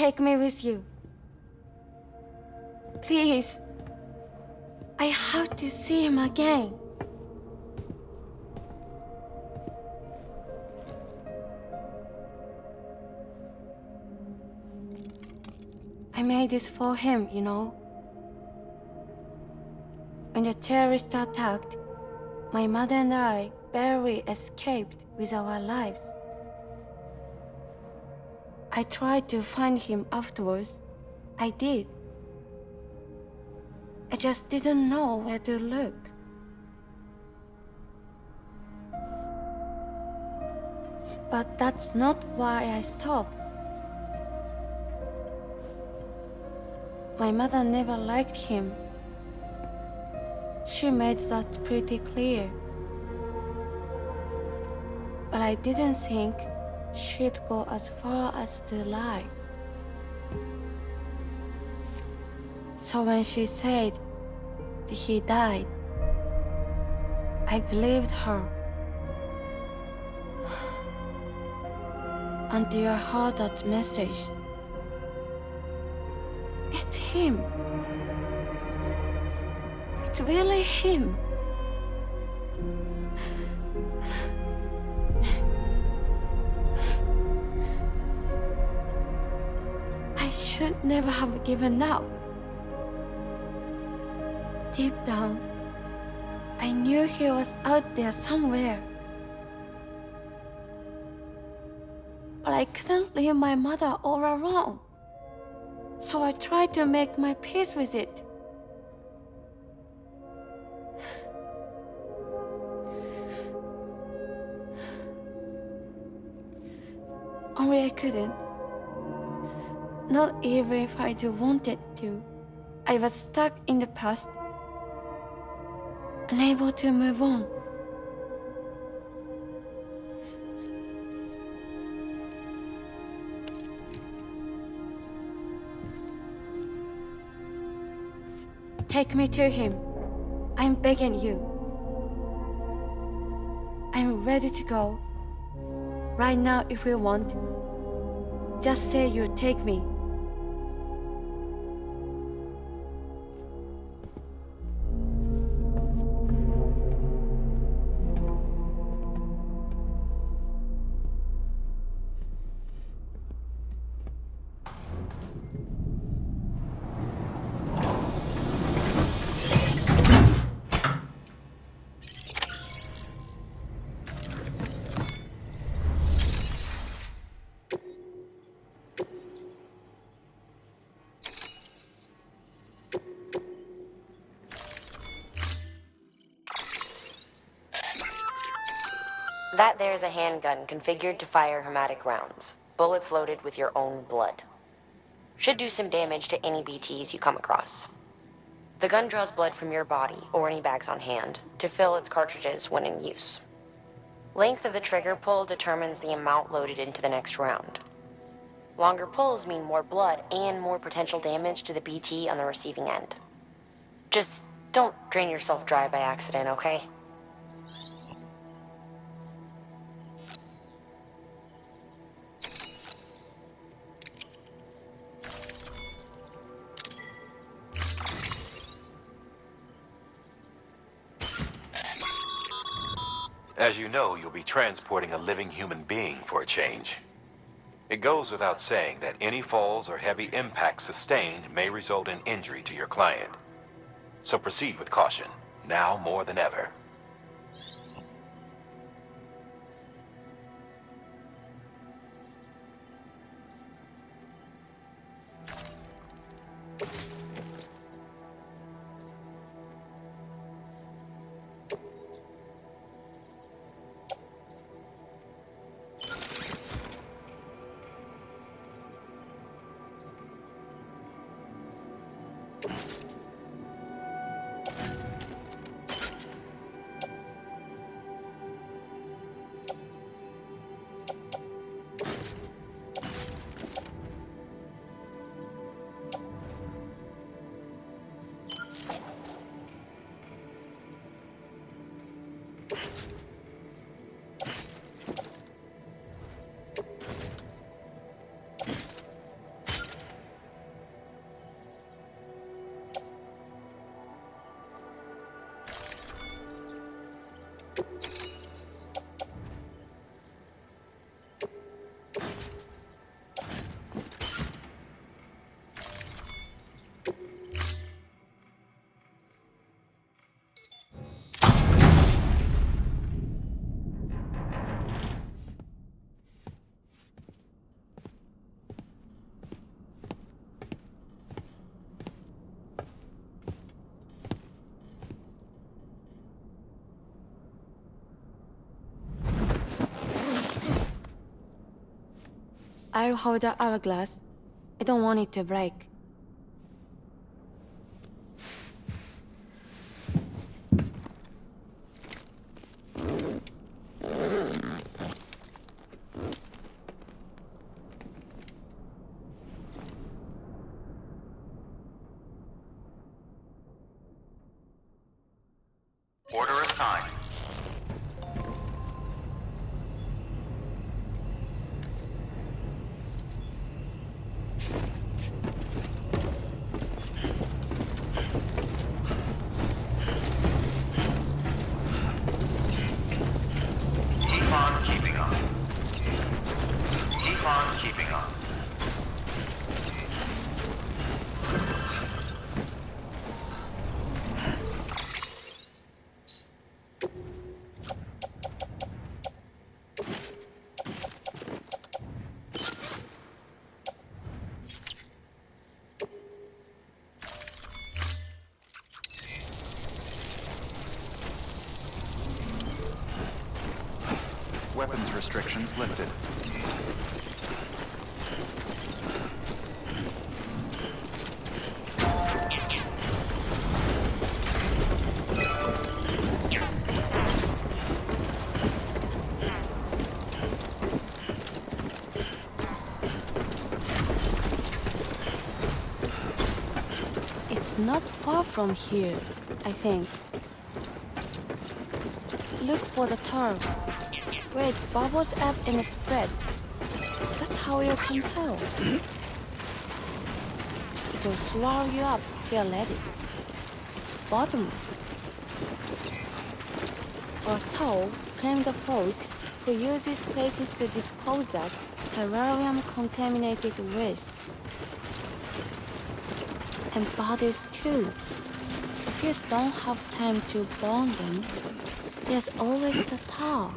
take me with you. Please. I have to see him again. I made this for him, you know. When the terrorists attacked, my mother and I barely escaped with our lives. I tried to find him afterwards. I did. I just didn't know where to look. But that's not why I stopped. My mother never liked him. She made that pretty clear. But I didn't think she'd go as far as to lie. So when she said that he died, I believed her. Until I heard that message. It's him. It's really him. I should never have given up. Deep down, I knew he was out there somewhere. But I couldn't leave my mother all alone. So I tried to make my peace with it. Only I couldn't. Not even if I wanted to. I was stuck in the past, unable to move on. Take me to him. I'm begging you. I'm ready to go. Right now if you want. Just say you'll take me. That there's a handgun configured to fire hermetic rounds, bullets loaded with your own blood. Should do some damage to any BTs you come across. The gun draws blood from your body or any bags on hand to fill its cartridges when in use. Length of the trigger pull determines the amount loaded into the next round. Longer pulls mean more blood and more potential damage to the BT on the receiving end. Just don't drain yourself dry by accident, okay? As you know, you'll be transporting a living human being for a change. It goes without saying that any falls or heavy impacts sustained may result in injury to your client. So proceed with caution, now more than ever. I'll hold the hourglass. I don't want it to break. Order assigned. Keep on keeping on. Keep on keeping on. Weapons restrictions lifted. It's not far from here, I think. Look for the turf. Where it bubbles up and spreads. That's how you can tell. It will swallow you up if you're ready. It's bottomless. Or so claim the folks who use these places to dispose of terrarium-contaminated waste. And bodies too. If you don't have time to burn them, there's always the tar.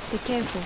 Be careful.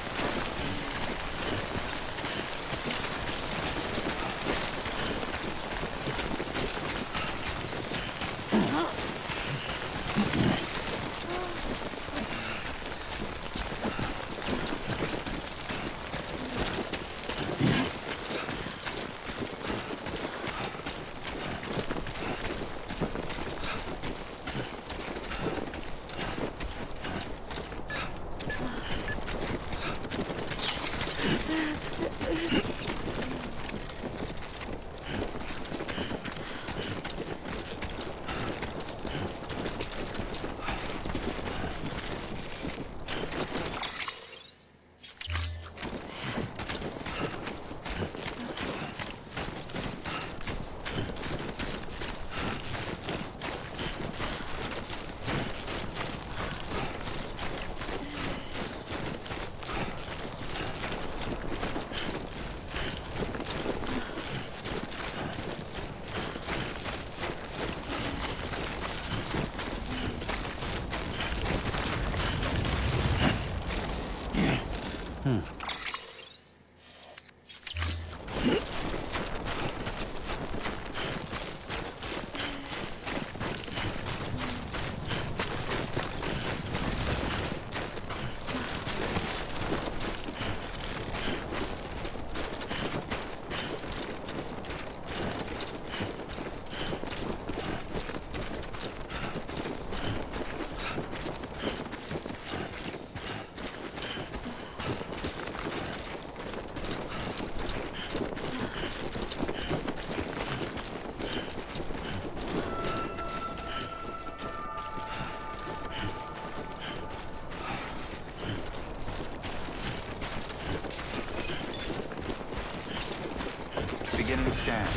Beginning scan.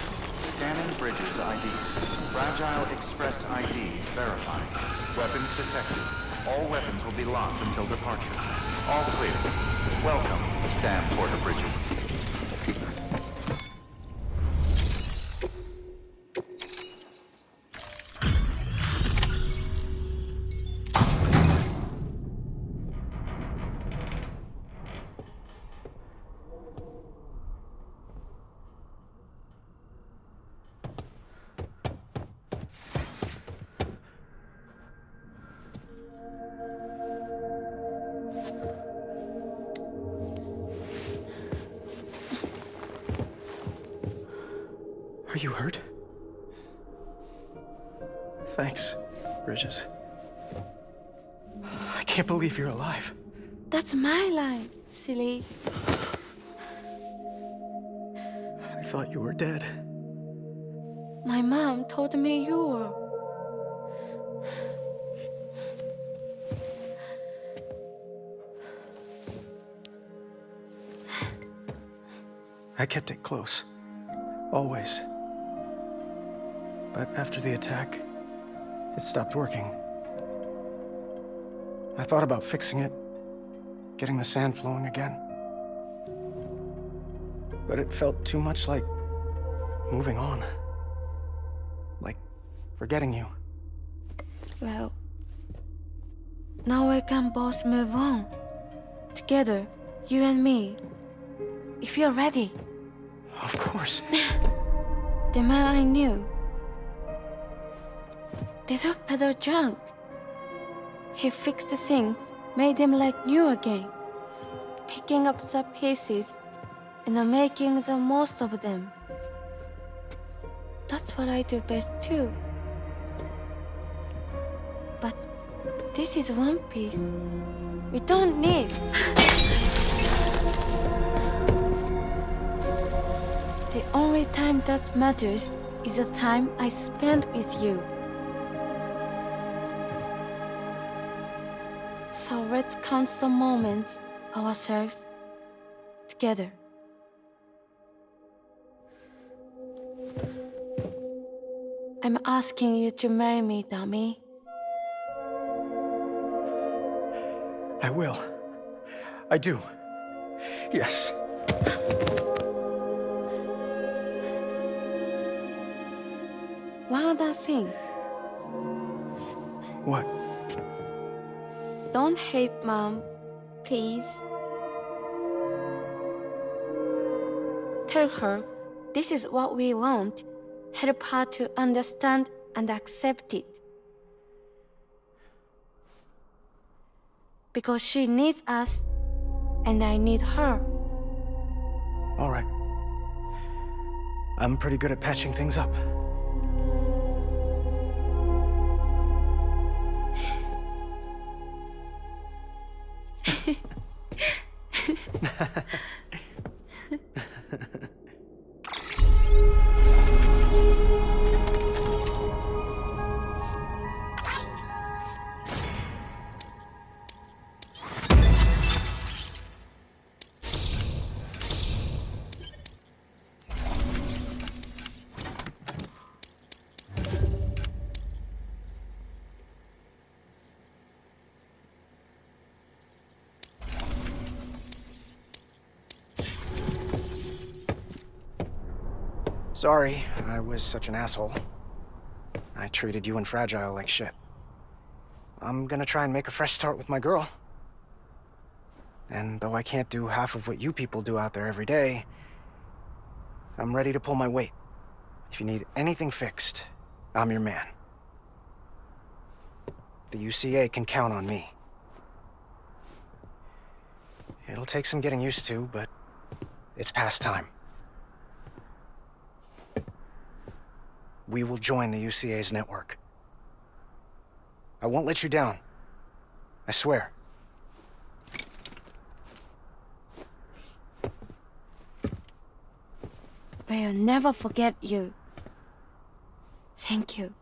Scanning bridges ID. Fragile Express ID verified. Weapons detected. All weapons will be locked until departure. All clear. Welcome, Sam Porter Bridges. Are you hurt? Thanks, Bridges. I can't believe you're alive. That's my line, silly. I thought you were dead. My mom told me you were. I kept it close. Always. But after the attack, it stopped working. I thought about fixing it, getting the sand flowing again. But it felt too much like moving on. Like forgetting you. Well, now we can both move on. Together, you and me. If you're ready. Of course. The man I knew. They took peddle junk. He fixed the things, made them like new again. Picking up the pieces and making the most of them. That's what I do best too. But this is one piece. We don't need. The only time that matters is the time I spend with you. So let's count the moments ourselves together. I'm asking you to marry me, dummy. I will. I do. Yes. One other thing. What? Don't hate Mom, please. Tell her this is what we want. Help her to understand and accept it. Because she needs us, and I need her. All right. I'm pretty good at patching things up. Sorry, I was such an asshole. I treated you and Fragile like shit. I'm gonna try and make a fresh start with my girl. And though I can't do half of what you people do out there every day, I'm ready to pull my weight. If you need anything fixed, I'm your man. The UCA can count on me. It'll take some getting used to, but it's past time. We will join the UCA's network. I won't let you down. I swear. We'll never forget you. Thank you.